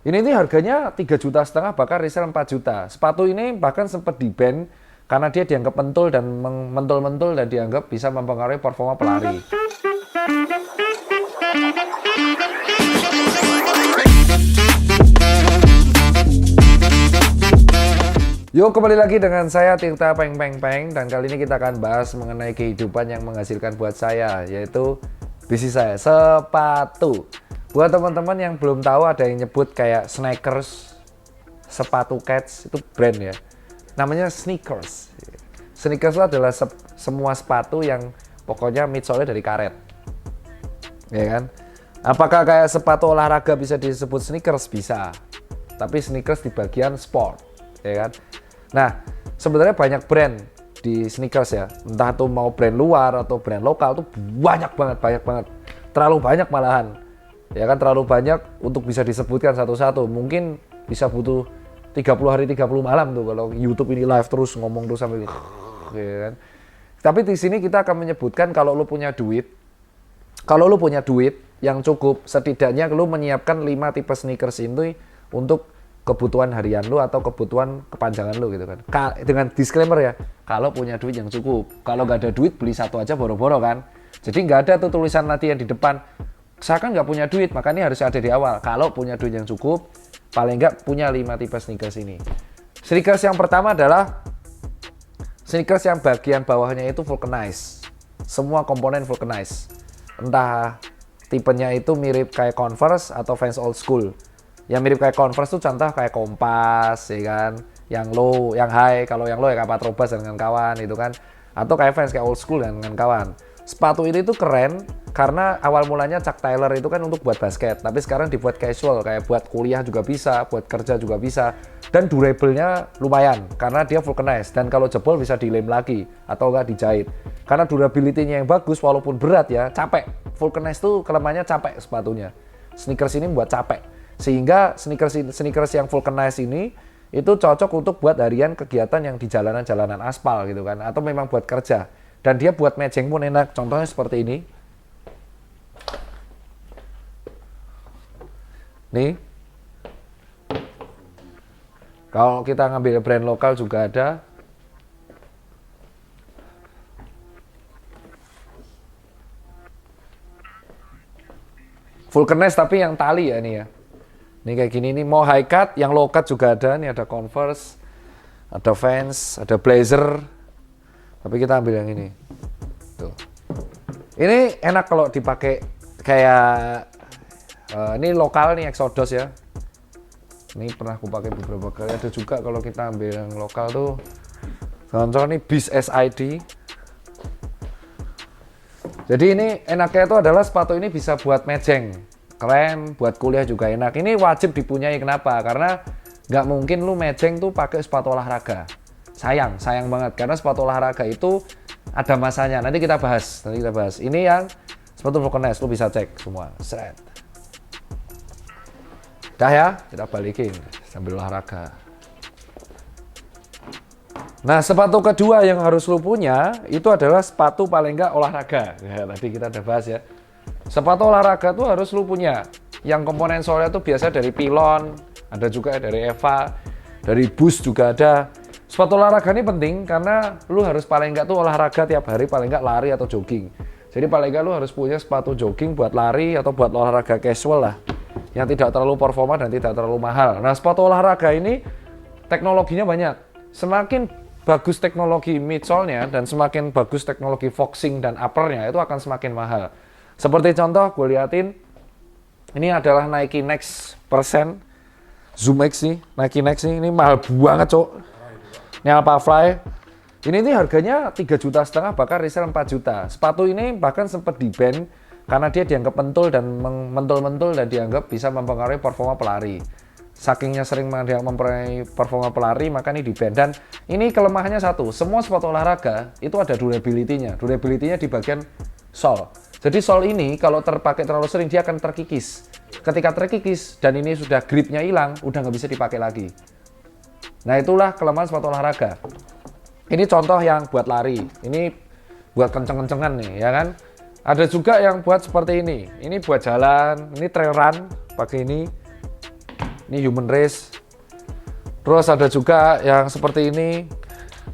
Ini nih harganya 3,5 juta, bahkan resell 4 juta. Sepatu ini bahkan sempat di-ban karena dia dianggap mentul dan mentul-mentul dan dianggap bisa mempengaruhi performa pelari. Yuk, kembali lagi dengan saya Tirta Peng Peng Peng, dan kali ini kita akan bahas mengenai kehidupan yang menghasilkan buat saya, yaitu bisnis saya, sepatu. Buat teman-teman yang belum tahu, ada yang nyebut kayak sneakers, sepatu cats, itu brand ya. Namanya sneakers. Sneakers itu adalah semua sepatu yang pokoknya midsole-nya dari karet. Ya kan? Apakah kayak sepatu olahraga bisa disebut sneakers? Bisa. Tapi sneakers di bagian sport, ya kan? Nah, sebenarnya banyak brand di sneakers ya. Entah itu mau brand luar atau brand lokal, tuh banyak banget. Terlalu banyak malahan. Ya kan, terlalu banyak untuk bisa disebutkan satu-satu. Mungkin bisa butuh 30 hari 30 malam tuh kalau YouTube ini live terus ngomong terus sampai ya kan. Tapi di sini kita akan menyebutkan kalau lu punya duit yang cukup, setidaknya lu menyiapkan 5 tipe sneakers ini untuk kebutuhan harian lu atau kebutuhan kepanjangan lu gitu kan. Dengan disclaimer ya, kalau punya duit yang cukup. Kalau nggak ada duit, beli satu aja boro-boro kan. Jadi nggak ada tuh tulisan nanti yang di depan, saya kan nggak punya duit, makanya harus ada di awal. Kalau punya duit yang cukup, paling nggak punya 5 tipe sneakers ini. Sneakers yang pertama adalah sneakers yang bagian bawahnya itu vulcanized. Semua komponen vulcanized. Entah tipenya itu mirip kayak Converse atau Vans Old School. Yang mirip kayak Converse tuh contoh kayak Kompas, ya kan? Yang low, yang high. Kalau yang low ya kayak Patrobas dengan kawan itu kan. Atau kayak Vans kayak Old School dengan kawan. Sepatu ini tuh keren karena awal mulanya Chuck Taylor itu kan untuk buat basket, tapi sekarang dibuat casual, kayak buat kuliah juga bisa, buat kerja juga bisa, dan durable-nya lumayan karena dia vulcanized, dan kalau jebol bisa dilem lagi atau enggak dijahit. Karena durability-nya yang bagus walaupun berat ya, capek. Vulcanized tuh kelemahannya capek sepatunya. Sneakers ini buat capek. Sehingga sneakers yang vulcanized ini itu cocok untuk buat harian kegiatan yang di jalanan-jalanan aspal gitu kan, atau memang buat kerja. Dan dia buat matching pun enak. Contohnya seperti ini. Nih. Kalau kita ngambil brand lokal juga ada. Vulcanized tapi yang tali ya ini ya. Ini kayak gini nih, mau high cut, yang low cut juga ada. Nih ada Converse, ada Vans, ada Blazer. Tapi kita ambil yang ini. Tuh. Ini enak kalau dipakai kayak ini lokal nih, Exodus ya. Ini pernah aku pakai beberapa kali. Ada juga kalau kita ambil yang lokal tuh. Contoh nih Beast SID. Jadi ini enaknya itu adalah sepatu ini bisa buat matching. Keren, buat kuliah juga enak. Ini wajib dipunyai, kenapa? Karena nggak mungkin lu matching tuh pakai sepatu olahraga. Sayang banget. Karena sepatu olahraga itu ada masanya. Nanti kita bahas. Ini yang sepatu vulcanized, lu bisa cek semua. Seret. Dah ya, kita balikin sambil olahraga. Nah, sepatu kedua yang harus lu punya itu adalah sepatu paling nggak olahraga. Ya, tadi kita udah bahas ya. Sepatu olahraga tuh harus lu punya. Yang komponen solnya tuh biasa dari Pilon, ada juga dari Eva, dari Boost juga ada. Sepatu olahraga ini penting karena lu harus paling nggak tuh olahraga tiap hari, paling nggak lari atau jogging. Jadi paling nggak lu harus punya sepatu jogging buat lari atau buat olahraga casual lah, yang tidak terlalu performa dan tidak terlalu mahal. Nah, sepatu olahraga ini teknologinya banyak. Semakin bagus teknologi midsole-nya dan semakin bagus teknologi foxing dan upper-nya, itu akan semakin mahal. Seperti contoh, gue liatin, ini adalah Nike Next Percent Zoom X nih, Nike Next nih, ini mahal banget cok. Ini Alphafly, ini harganya 3,5 juta, bahkan resell 4 juta. Sepatu ini bahkan sempat di-ban karena dia dianggap mentul-mentul dan dianggap bisa mempengaruhi performa pelari. Sakingnya sering mempengaruhi performa pelari, maka ini di-ban. Dan ini kelemahannya satu, semua sepatu olahraga itu ada durability-nya. Durability-nya di bagian sole. Jadi sole ini kalau terpakai terlalu sering dia akan terkikis. Ketika terkikis dan ini sudah gripnya hilang, udah nggak bisa dipakai lagi. Nah, itulah kelemahan sepatu olahraga. Ini contoh yang buat lari. Ini buat kenceng-kencengan nih, ya kan? Ada juga yang buat seperti ini. Ini buat jalan, ini trail run, pakai ini. Ini human race. Terus ada juga yang seperti ini.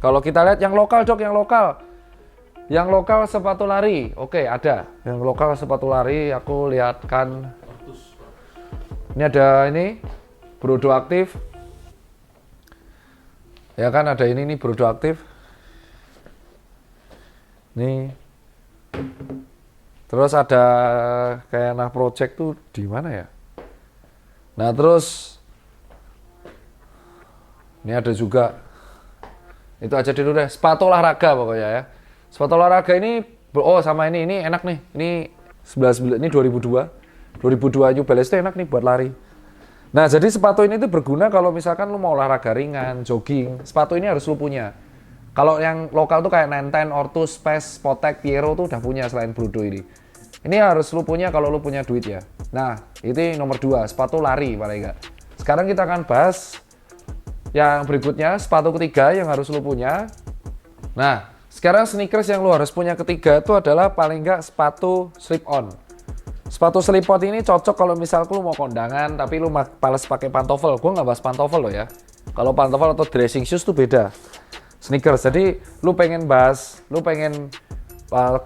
Kalau kita lihat yang lokal Dok, yang lokal. Yang lokal sepatu lari. Oke, ada. Yang lokal sepatu lari aku lihatkan. Ini ada ini Brodo aktif. Ya kan ada ini nih Brodo aktif. Nih. Terus ada kayak Nah Project tuh di mana ya? Nah, terus ini ada juga. Itu aja dulu deh. Sepatu olahraga pokoknya ya. Sepatu olahraga ini sama ini enak nih. Ini 11 ini 2002. 2002 New Balance itu enak nih buat lari. Nah, jadi sepatu ini tuh berguna kalau misalkan lu mau olahraga ringan, jogging. Sepatu ini harus lu punya. Kalau yang lokal tuh kayak Nenten, Ortus, Space, Spotek, Piero tuh udah punya selain Brodo ini. Ini harus lu punya kalau lu punya duit ya. Nah, itu nomor 2, sepatu lari paling enggak. Sekarang kita akan bahas yang berikutnya, sepatu ketiga yang harus lu punya. Nah, sekarang sneakers yang lu harus punya ketiga itu adalah paling enggak sepatu slip-on. Sepatu slip-on ini cocok kalau misal lu mau kondangan tapi lu males pakai pantofel. Gua nggak bahas pantofel loh ya. Kalau pantofel atau dressing shoes tuh beda. Sneakers, jadi lu pengen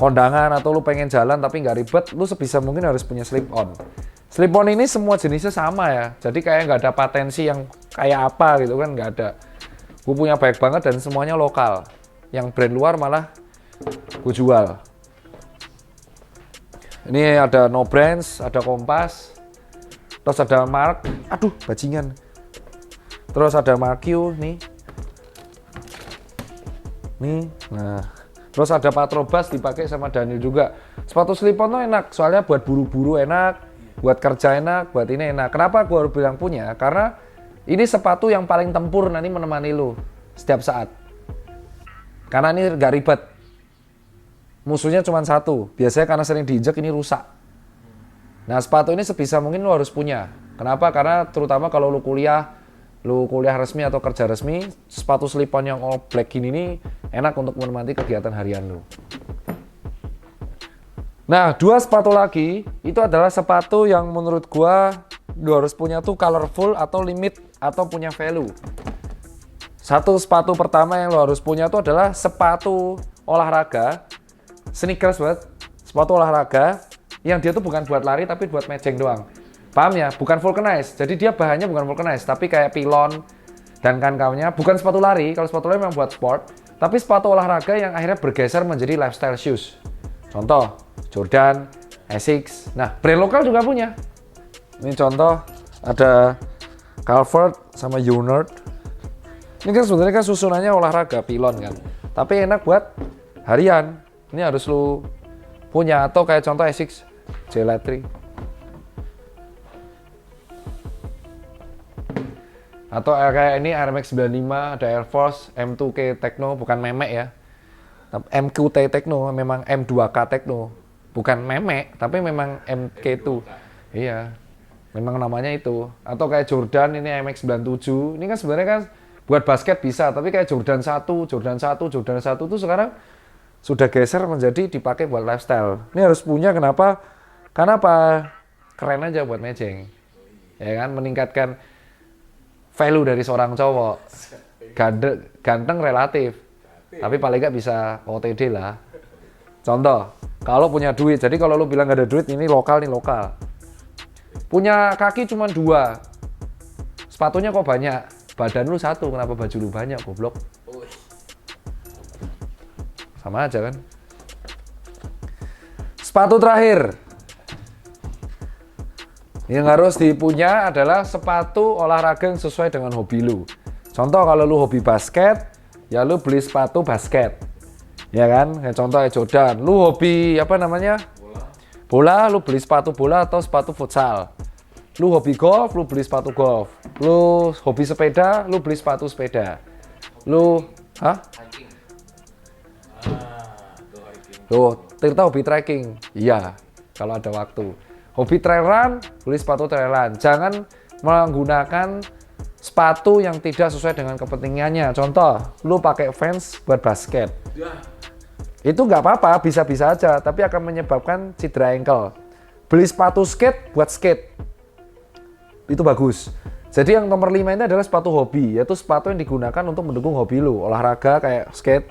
kondangan atau lu pengen jalan tapi nggak ribet, lu sebisa mungkin harus punya slip-on. Slip-on ini semua jenisnya sama ya, jadi kayak nggak ada patensi yang kayak apa gitu kan, nggak ada. Gue punya banyak banget dan semuanya lokal. Yang brand luar malah gue jual. Ini ada No Brands, ada Kompas, terus ada Mark, aduh bajingan. Terus ada Markio nih. Nah, terus ada Patrobas dipakai sama Daniel juga. Sepatu slip-on tuh enak, soalnya buat buru-buru enak, buat kerja enak, buat ini enak. Kenapa gue harus bilang punya? Karena ini sepatu yang paling tempur nanti menemani lu setiap saat. Karena ini gak ribet. Musuhnya cuma satu. Biasanya karena sering diinjek ini rusak. Nah, sepatu ini sebisa mungkin lu harus punya. Kenapa? Karena terutama kalau lu kuliah resmi atau kerja resmi, sepatu slip-on yang all black gini nih enak untuk menemani kegiatan harian lu. Nah, 2 sepatu lagi itu adalah sepatu yang menurut gua lu harus punya tuh colorful atau limit atau punya value. Satu sepatu pertama yang lu harus punya tuh adalah sepatu olahraga, sneakers buat sepatu olahraga yang dia tuh bukan buat lari tapi buat mejeng doang. Paham ya? Bukan vulcanized. Jadi dia bahannya bukan vulcanized, tapi kayak pilon dan kawan-kawannya. Bukan sepatu lari. Kalau sepatu lari memang buat sport, tapi sepatu olahraga yang akhirnya bergeser menjadi lifestyle shoes. Contoh, Jordan, Asics. Nah, brand lokal juga punya. Ini contoh, ada Calvert sama Unerd. Ini kan sebenarnya kan susunannya olahraga, pilon kan. Tapi enak buat harian. Ini harus lu punya. Atau kayak contoh Asics, Gelatry. Atau kayak ini Air Max 95, ada Air Force, M2K Techno, bukan memek ya. MQT Techno, memang M2K Techno. Bukan memek, tapi memang MK2. Iya, memang namanya itu. Atau kayak Jordan, ini MX 97. Ini kan sebenarnya kan buat basket bisa, tapi kayak Jordan 1 itu sekarang sudah geser menjadi dipakai buat lifestyle. Ini harus punya, kenapa? Karena apa? Keren aja buat mejeng. Ya kan, meningkatkan value dari seorang cowok. Ganteng relatif, tapi paling nggak bisa OTD lah. Contoh, kalau punya duit, jadi kalau lu bilang nggak ada duit, ini lokal nih lokal. Punya kaki cuma 2, sepatunya kok banyak, badan lu 1, kenapa baju lu banyak, goblok? Sama aja kan. Sepatu terakhir yang harus dipunya adalah sepatu olahraga yang sesuai dengan hobi lu. Contoh kalau lu hobi basket, ya lu beli sepatu basket. Ya kan? Kayak contoh Jordan. Lu hobi apa namanya? Bola, lu beli sepatu bola atau sepatu futsal. Lu hobi golf, lu beli sepatu golf. Lu hobi sepeda, lu beli sepatu sepeda. Lu, Tuh, Tirta hobi trekking. Iya, kalau ada waktu. Hobi trail run, beli sepatu trail run. Jangan menggunakan sepatu yang tidak sesuai dengan kepentingannya. Contoh, lu pakai Vans buat basket. Itu nggak apa-apa, bisa-bisa aja, tapi akan menyebabkan cedera ankle. Beli sepatu skate buat skate. Itu bagus. Jadi yang nomor 5 ini adalah sepatu hobi, yaitu sepatu yang digunakan untuk mendukung hobi lu. Olahraga kayak skate,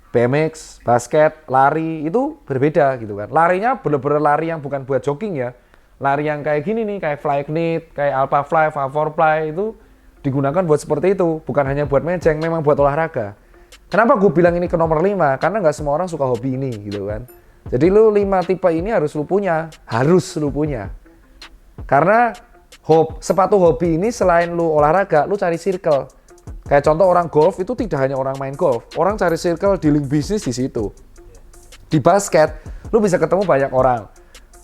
BMX, basket, lari, itu berbeda gitu kan. Larinya bener-bener lari yang bukan buat jogging ya. Lari yang kayak gini nih, kayak Flyknit, kayak Alpha Fly, Vaporfly, itu digunakan buat seperti itu. Bukan hanya buat mejeng, memang buat olahraga. Kenapa gue bilang ini ke nomor 5? Karena nggak semua orang suka hobi ini gitu kan. Jadi lu 5 tipe ini harus lu punya. Karena sepatu hobi ini selain lu olahraga, lu cari circle. Kayak contoh orang golf itu tidak hanya orang main golf, orang cari circle dealing bisnis di situ. Di basket, lu bisa ketemu banyak orang.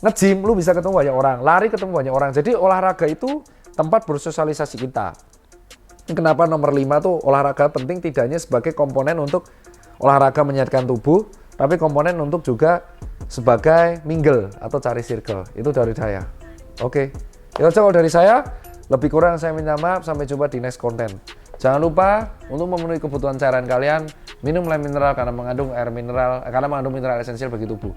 Nge-gym, lu bisa ketemu banyak orang. Lari ketemu banyak orang. Jadi olahraga itu tempat bersosialisasi kita. Kenapa nomor 5 tuh olahraga penting tidak hanya sebagai komponen untuk olahraga menyehatkan tubuh, tapi komponen untuk juga sebagai mingle atau cari circle. Itu dari saya. Oke. Itu aja kalau dari saya, lebih kurang saya minta maaf, sampai jumpa di next konten. Jangan lupa untuk memenuhi kebutuhan cairan kalian, minum air mineral karena mengandung mineral esensial bagi tubuh.